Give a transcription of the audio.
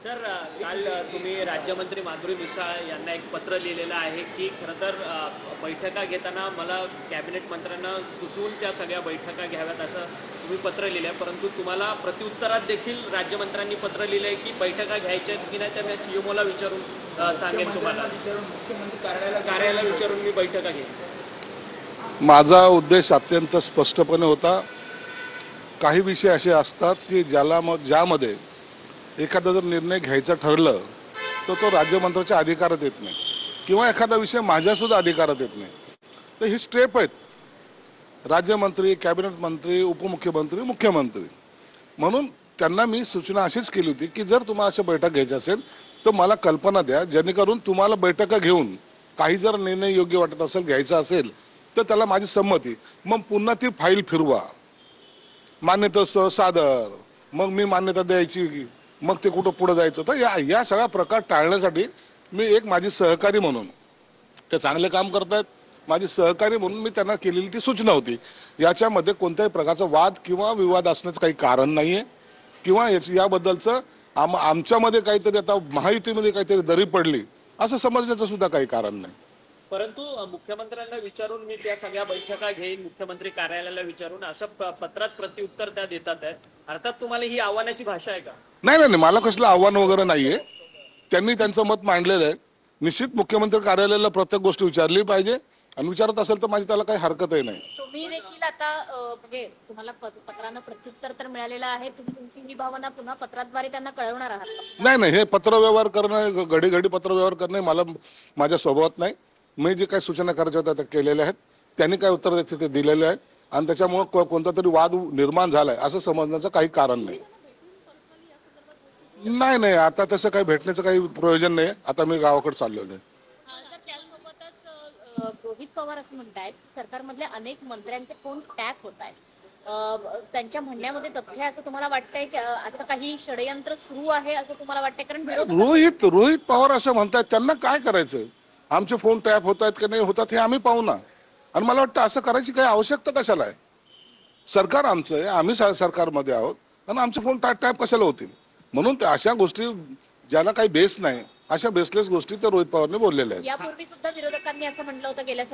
Sir काल तुम्ही राज्यमंत्री माधुरी मिसाळ यांना एक पत्र लिहिलेलं आहे की खरं तर बैठका घेताना मला कॅबिनेट मंत्र्यांना सुचवून त्या सगळ्या बैठका घ्याव्यात असं तुम्ही पत्र लिहिलं आहे, परंतु तुम्हाला प्रत्युत्तरात देखील राज्यमंत्र्यांनी पत्र लिहिलं आहे की बैठका घ्यायच्या आहेत की नाही त्या मी सीएमओला विचारून सांगेन, तुम्हाला मुख्यमंत्री कार्यालयाला विचारून मी बैठका घेईन. माझा उद्देश अत्यंत स्पष्टपणे होता. काही विषय असे असतात की ज्यामध्ये एखादा जर निर्णय घ्यायचा ठरलं तर तो राज्यमंत्र्याच्या अधिकारात येत नाही किंवा एखादा विषय माझ्यासुद्धा अधिकारात येत नाही. तर ही स्टेप आहेत राज्यमंत्री, कॅबिनेट मंत्री, उपमुख्यमंत्री, मुख्यमंत्री. म्हणून त्यांना मी सूचना अशीच केली होती की जर तुम्हाला अशा बैठक घ्यायची असेल तर मला कल्पना द्या, जेणेकरून तुम्हाला बैठका घेऊन काही जर निर्णय योग्य वाटत असेल, घ्यायचा असेल तर त्याला माझी संमती, मग पुन्हा ती फाईल फिरवा, मान्यता सादर, मग मी मान्यता द्यायची, मग ते कुठं पुढे जायचं. तर या सगळा प्रकार टाळण्यासाठी मी एक माझी सहकारी म्हणून, ते चांगले काम करतायत, माझी सहकारी म्हणून मी त्यांना केलेली ती सूचना होती. याच्यामध्ये कोणत्याही प्रकारचा वाद किंवा विवाद असण्याचं काही कारण नाही आहे किंवा याबद्दलचं आमच्यामध्ये काहीतरी आता महायुतीमध्ये काहीतरी दरी पडली असं समजण्याचं सुद्धा काही कारण नाही. परंतु मुख्यमंत्र्यांना विचारून मी त्या सगळ्या बैठका घेईन, मुख्यमंत्री कार्यालयाला विचारून असं पत्रात प्रत्युत्तर त्या देतात आहे. अर्थात तुम्हाला ही आव्हानाची भाषा आहे का? नाही नाही, मला कसलं आव्हान वगैरे नाहीये. त्यांनी त्यांचं मत मांडलेलं आहे. निश्चित मुख्यमंत्री कार्यालयाला प्रत्येक गोष्ट विचारली पाहिजे आणि विचारत असेल तर माझी त्याला काही हरकतही नाही. तुम्ही देखील आता म्हणजे तुम्हाला पत्रानं प्रत्युत्तर तर मिळालेलं आहे, तुम्ही तुमची ही भावना पुन्हा पत्राद्वारे त्यांना कळवणार आहात का? नाही नाही, हे पत्रव्यवहार करणं, घडी घडी पत्रव्यवहार करणे मला माझ्या स्वभावात नाही. मी जे काही सूचना करायच्या होत्या त्या केलेल्या आहेत. त्यांनी काय उत्तर द्यायचे ते दिलेले आहे आणि त्याच्यामुळे कोणता तरी वाद निर्माण झालाय असं समजण्याचं काही कारण नाही. नाही नाही, आता तसं काही भेटण्याचं काही प्रयोजन नाही. आता मी गावाकडे चाललेलो आहे. सर, त्यासोबतच रोहित पवार असं म्हणतायत सरकारमधल्या अनेक मंत्र्यांचे फोन टॅप होत आहेत. त्यांच्या म्हणण्यामध्ये तथ्य असं तुम्हाला वाटतंय की असं काही षडयंत्र सुरू आहे असं तुम्हाला वाटतंय? कारण रोहित पवार असं म्हणतात, त्यांना काय करायचं? आमचे फोन टॅप होत आहेत की नाही होतात हे आम्ही पाहू ना. आणि मला वाटतं असं करायची काही आवश्यकता कशाला आहे? सरकार आमचं आहे, आम्ही सरकारमध्ये आहोत आणि आमचे फोन टॅप कशाला होतील? म्हणून अशा गोष्टी ज्याला काही बेस नाही, अशा बेसलेस गोष्टी तर रोहित पवारने बोललेल्या आहेत. यापूर्वी सुद्धा विरोधकांनी असं म्हटलं होतं गेल्या